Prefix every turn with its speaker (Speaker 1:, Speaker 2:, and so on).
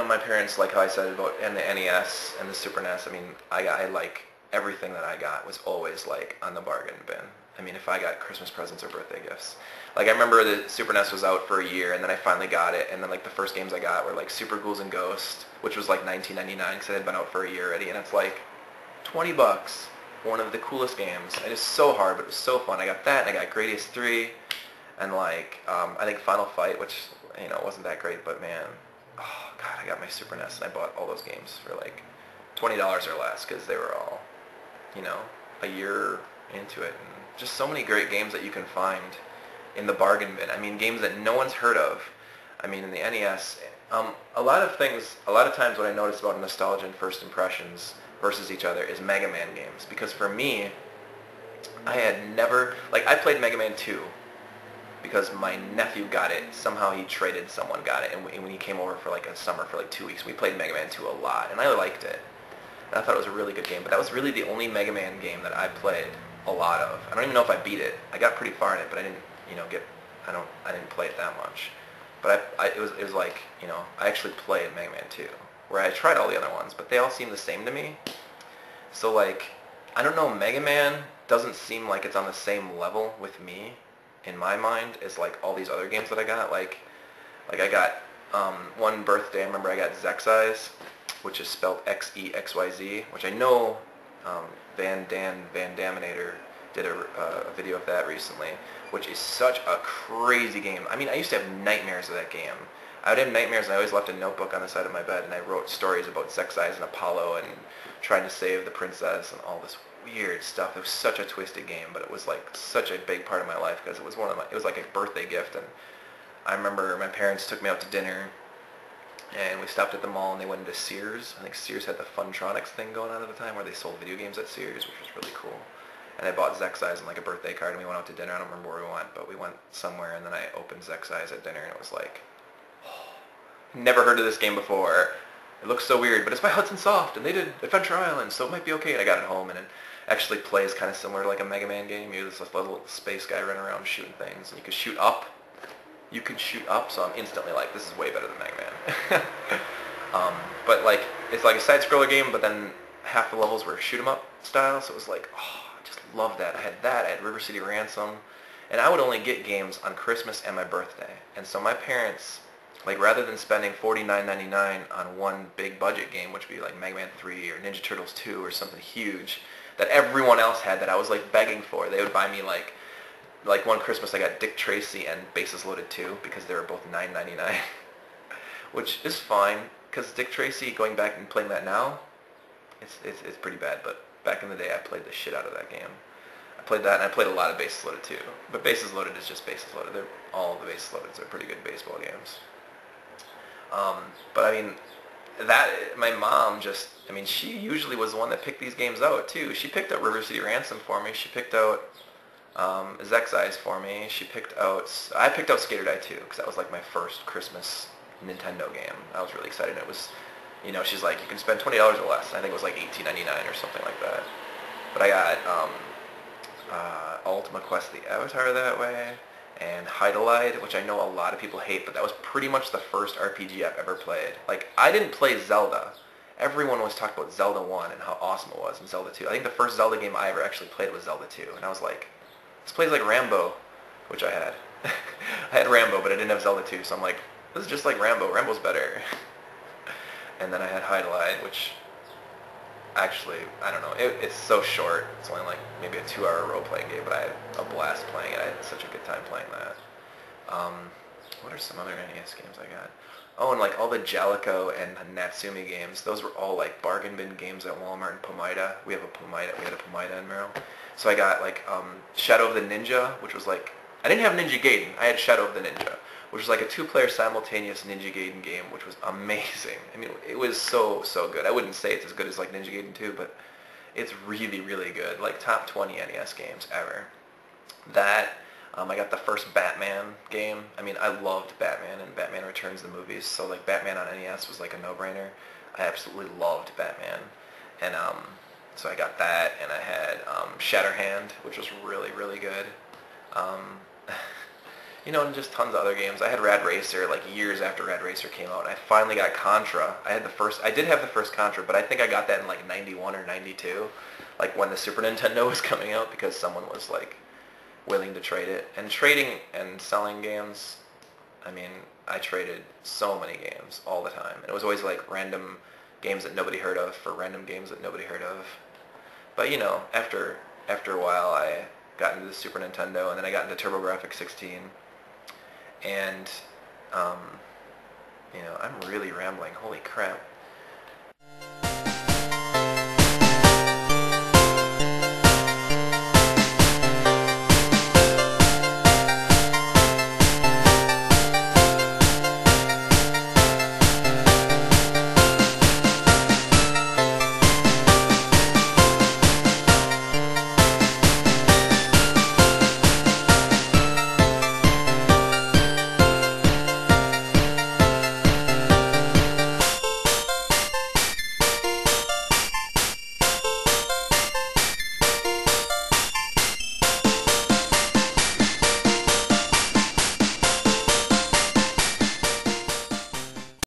Speaker 1: my parents, like how I said about and the NES and the Super NES. I mean, I like everything that I got was always like on the bargain bin. I mean, if I got Christmas presents or birthday gifts, like I remember the Super NES was out for a year, and then I finally got it, and then like the first games I got were like Super Ghouls and Ghosts, which was like 1999 because it had been out for a year already, and it's like $20. One of the coolest games. And it's so hard, but it was so fun. I got that, and I got Gradius 3, and like I think Final Fight, which wasn't that great, but man, oh god, I got my Super NES and I bought all those games for like $20 or less because they were all a year into it, and just so many great games that you can find in the bargain bin. I mean, games that no one's heard of. I mean, in the NES, a lot of times what I notice about nostalgia and first impressions versus each other is Mega Man games, because for me, I had never, like, I played Mega Man 2 because my nephew got it. Somehow he traded, someone got it, and when he came over for like a summer for like 2 weeks, we played Mega Man 2 a lot, and I liked it. And I thought it was a really good game, but that was really the only Mega Man game that I played a lot of. I don't even know if I beat it. I got pretty far in it, but I didn't, I didn't play it that much. But it was like, I actually played Mega Man 2, where I tried all the other ones, but they all seem the same to me. So like, I don't know, Mega Man doesn't seem like it's on the same level with me, in my mind, as like all these other games that I got. Like I got, one birthday, I remember I got Zexeyes, which is spelled Xexyz, which I know Van Daminator did a video of that recently, which is such a crazy game. I mean, I used to have nightmares of that game. I would have nightmares, and I always left a notebook on the side of my bed, and I wrote stories about Zexeyes and Apollo and trying to save the princess and all this weird stuff. It was such a twisted game, but it was like such a big part of my life because it was it was like a birthday gift. And I remember my parents took me out to dinner, and we stopped at the mall, and they went into Sears. I think Sears had the Funtronics thing going on at the time, where they sold video games at Sears, which was really cool. And I bought Zexeyes and like a birthday card, and we went out to dinner. I don't remember where we went, but we went somewhere, and then I opened Zexeyes at dinner, and it was like, never heard of this game before. It looks so weird, but it's by Hudson Soft, and they did Adventure Island, so it might be okay. And I got it home, and it actually plays kind of similar to like a Mega Man game. You're this little space guy running around shooting things, and you can shoot up. So I'm instantly like, this is way better than Mega Man. But like, it's like a side-scroller game, but then half the levels were shoot 'em up style, so it was like, oh, I just love that. I had River City Ransom, and I would only get games on Christmas and my birthday. And so my parents, like, rather than spending $49.99 on one big budget game, which would be like Mega Man 3 or Ninja Turtles 2 or something huge that everyone else had that I was like begging for, they would buy me like one Christmas I got Dick Tracy and Bases Loaded 2 because they were both $9.99, which is fine because Dick Tracy, going back and playing that now, it's pretty bad. But back in the day, I played the shit out of that game. I played that, and I played a lot of Bases Loaded 2. But Bases Loaded is just Bases Loaded. All the Bases Loaded are pretty good baseball games. But I mean, my mom just, I mean, she usually was the one that picked these games out too. She picked out River City Ransom for me. She picked out Zexeyes for me. I picked out Skater Die 2 because that was like my first Christmas Nintendo game. I was really excited. It was, she's like, you can spend $20 or less. I think it was like $18.99 or something like that. But I got Ultima Quest the Avatar that way, and Hydelide, which I know a lot of people hate, but that was pretty much the first RPG I've ever played. Like, I didn't play Zelda. Everyone always talked about Zelda 1 and how awesome it was, and Zelda 2. I think the first Zelda game I ever actually played was Zelda 2, and I was like, this plays like Rambo, which I had. I had Rambo, but I didn't have Zelda 2, so I'm like, this is just like Rambo. Rambo's better. And then I had Hydelide, which actually, I don't know, it's so short. It's only like maybe a 2-hour role-playing game, but I had a blast playing it. I had such a good time playing that. What are some other NES games I got? Oh, and like all the Jalico and Natsumi games, those were all like bargain bin games at Walmart and Pomida. We had a Pomida in Merrill. So I got like Shadow of the Ninja, which was like, I didn't have Ninja Gaiden, I had Shadow of the Ninja, which was like a 2-player simultaneous Ninja Gaiden game, which was amazing. I mean, it was so good. I wouldn't say it's as good as like Ninja Gaiden 2, but it's really, really good. Like top 20 NES games ever. That, I got the first Batman game. I mean, I loved Batman and Batman Returns, the movies, so like Batman on NES was like a no-brainer. I absolutely loved Batman. And so I got that, and I had Shatterhand, which was really, really good. You know, and just tons of other games. I had Rad Racer like years after Rad Racer came out, and I finally got Contra. I did have the first Contra, but I think I got that in like 91 or 92, like when the Super Nintendo was coming out, because someone was like willing to trade it. And trading and selling games, I mean, I traded so many games all the time. And it was always like random games that nobody heard of for random games that nobody heard of. But you know, after a while, I got into the Super Nintendo, and then I got into TurboGrafx 16. And, you know, I'm really rambling. Holy crap.